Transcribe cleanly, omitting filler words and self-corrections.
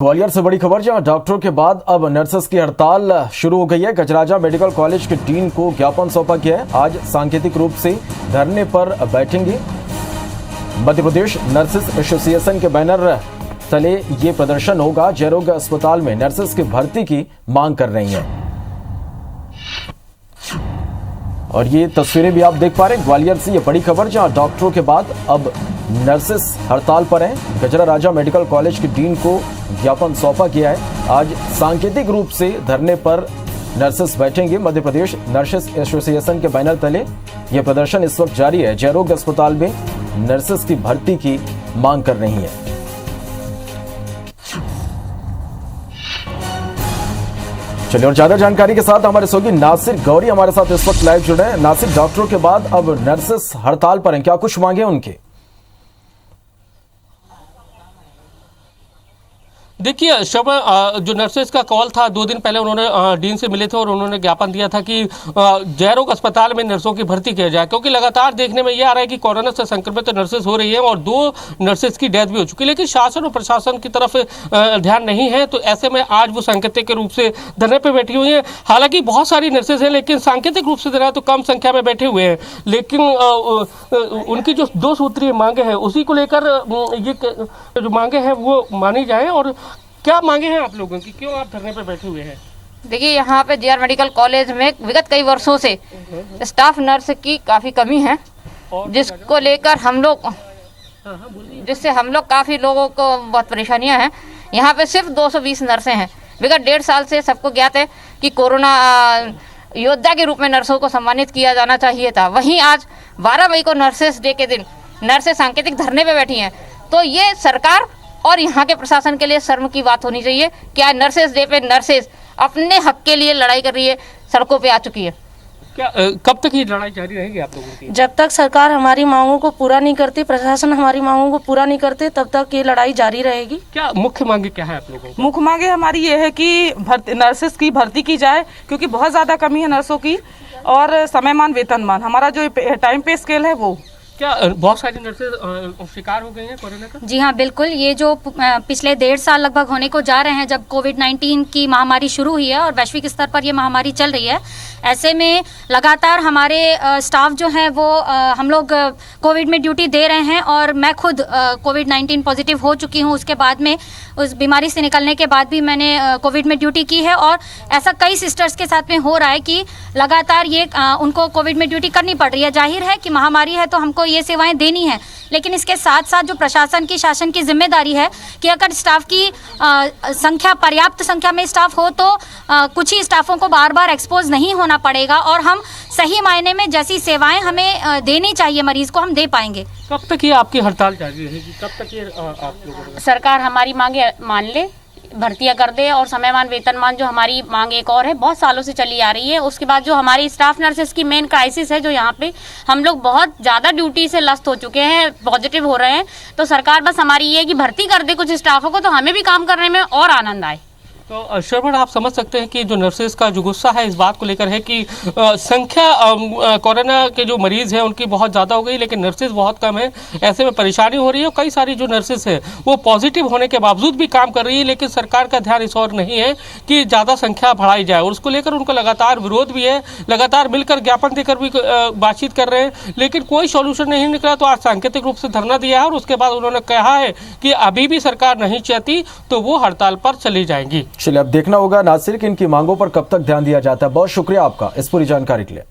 ग्वालियर से बड़ी खबर, जहां डॉक्टरों के बाद अब नर्सेस की हड़ताल शुरू हो गई है। गजराजा मेडिकल कॉलेज के डीन को ज्ञापन सौंपा गया है। आज सांकेतिक रूप से धरने पर बैठेंगी। मध्य प्रदेश नर्सेस एसोसिएशन के बैनर तले ये प्रदर्शन होगा। जयरोग अस्पताल में नर्सेस की भर्ती की मांग कर रही हैं और ये तस्वीरें भी आप देख पा रहे हैं। ग्वालियर से ये बड़ी खबर, जहां डॉक्टरों के बाद अब नर्सेस हड़ताल पर हैं। गजराजा मेडिकल कॉलेज के डीन को ज्ञापन सौंपा गया है। आज सांकेतिक रूप से धरने पर नर्सेस बैठेंगे। मध्य प्रदेश नर्सेस एसोसिएशन के बैनर तले यह प्रदर्शन इस वक्त जारी है। जयरोग अस्पताल में नर्सेस की भर्ती की मांग कर रही है। चलिए और ज्यादा जानकारी के साथ हमारे सहयोगी नासिर गौरी हमारे साथ इस वक्त लाइव जुड़े हैं। नासिर, डॉक्टरों के बाद अब नर्सेस हड़ताल पर हैं, क्या कुछ मांगे उनके? देखिए श्रवण, जो नर्सेस का कॉल था 2 दिन पहले उन्होंने डीन से मिले थे और उन्होंने ज्ञापन दिया था कि जयरोग अस्पताल में नर्सों की भर्ती किया जाए, क्योंकि लगातार देखने में ये आ रहा है कि कोरोना से संक्रमित नर्सेस हो रही है और 2 नर्सेस की डेथ भी हो चुकी है, लेकिन शासन और प्रशासन की तरफ ध्यान नहीं है। तो ऐसे में आज वो सांकेतिक के रूप से धरने पर बैठी हुई है। हालांकि बहुत सारी नर्सेस हैं, लेकिन सांकेतिक रूप से धरना तो कम संख्या में बैठे हुए हैं। लेकिन उनकी जो 2 सूत्रीय मांगे हैं उसी को लेकर ये जो मांगे हैं वो मानी जाए। और क्या मांगे हैं आप लोगों की, क्यों आप धरने पे बैठे हुए हैं? देखिए, यहाँ पे जेआर मेडिकल कॉलेज में विगत कई वर्षों से स्टाफ नर्स की काफ़ी कमी है, जिसको लेकर जिससे हम लोग काफ़ी लोगों को बहुत परेशानियां हैं। यहाँ पे सिर्फ 220 नर्सें हैं। विगत 1.5 साल से सबको ज्ञात है कि कोरोना योद्धा के रूप में नर्सों को सम्मानित किया जाना चाहिए था। वहीं आज 12 मई को नर्सेस डे के दिन नर्सें सांकेतिक धरने पे बैठी हैं। तो ये सरकार और यहाँ के प्रशासन के लिए शर्म की बात होनी चाहिए कि आज नर्सेस डे पे नर्सेस अपने हक के लिए लड़ाई कर रही है, सड़कों पे आ चुकी है। क्या कब तक ये लड़ाई जारी रहेगी आप लोगों की? जब तक सरकार हमारी मांगों को पूरा नहीं करती, प्रशासन हमारी मांगों को पूरा नहीं करते, तब तक ये लड़ाई जारी रहेगी। क्या मुख्य मांगे क्या है आप लोगों की? मुख्य मांगे हमारी ये है कि नर्सेस की भर्ती की जाए, क्योंकि बहुत ज़्यादा कमी है नर्सों की, और समयमान वेतनमान हमारा जो टाइम पे स्केल है वो। क्या बहुत सारी नर्सेज शिकार हो गई हैं कोरोना का? जी हाँ, बिल्कुल। ये जो पिछले 1.5 साल लगभग होने को जा रहे हैं जब कोविड-19 की महामारी शुरू हुई है और वैश्विक स्तर पर ये महामारी चल रही है, ऐसे में लगातार हमारे स्टाफ जो हैं वो हम लोग कोविड में ड्यूटी दे रहे हैं। और मैं खुद कोविड-19 पॉजिटिव हो चुकी हूँ। उसके बाद में उस बीमारी से निकलने के बाद भी मैंने कोविड में ड्यूटी की है और ऐसा कई सिस्टर्स के साथ में हो रहा है कि लगातार ये उनको कोविड में ड्यूटी करनी पड़ रही है। जाहिर है कि महामारी है तो हमको ये सेवाएं देनी है, लेकिन इसके साथ साथ जो प्रशासन की, शासन की जिम्मेदारी है कि अगर स्टाफ की संख्या, पर्याप्त संख्या में स्टाफ हो तो कुछ ही स्टाफों को बार बार एक्सपोज नहीं होना पड़ेगा और हम सही मायने में जैसी सेवाएं हमें देनी चाहिए मरीज को, हम दे पाएंगे। कब तक ये आपकी हड़ताल जारी रहेगी? कब तक ये आप लोगों? सरकार हमारी मांगे मान ले, भर्तियां कर दे और समयमान वेतनमान जो हमारी मांग एक और है, बहुत सालों से चली आ रही है। उसके बाद जो हमारी स्टाफ नर्सेस की मेन क्राइसिस है, जो यहाँ पे हम लोग बहुत ज़्यादा ड्यूटी से लस्त हो चुके हैं, पॉजिटिव हो रहे हैं, तो सरकार बस हमारी ये है कि भर्ती कर दे कुछ स्टाफों को, तो हमें भी काम करने में और आनंद आए। तो श्रवण, आप समझ सकते हैं कि जो नर्सेस का जो गुस्सा है इस बात को लेकर है कि संख्या कोरोना के जो मरीज हैं उनकी बहुत ज़्यादा हो गई, लेकिन नर्सेस बहुत कम है। ऐसे में परेशानी हो रही है। कई सारी जो नर्सेस हैं वो पॉजिटिव होने के बावजूद भी काम कर रही है, लेकिन सरकार का ध्यान इस ओर नहीं है कि ज़्यादा संख्या बढ़ाई जाए, और उसको लेकर उनको लगातार विरोध भी है। लगातार मिलकर ज्ञापन देकर भी बातचीत कर रहे हैं, लेकिन कोई सोल्यूशन नहीं निकला। तो आज सांकेतिक रूप से धरना दिया है और उसके बाद उन्होंने कहा है कि अभी भी सरकार नहीं चाहती तो वो हड़ताल पर चली जाएंगी। चलिए अब देखना होगा नासिर कि इनकी मांगों पर कब तक ध्यान दिया जाता है। बहुत शुक्रिया आपका इस पूरी जानकारी के लिए।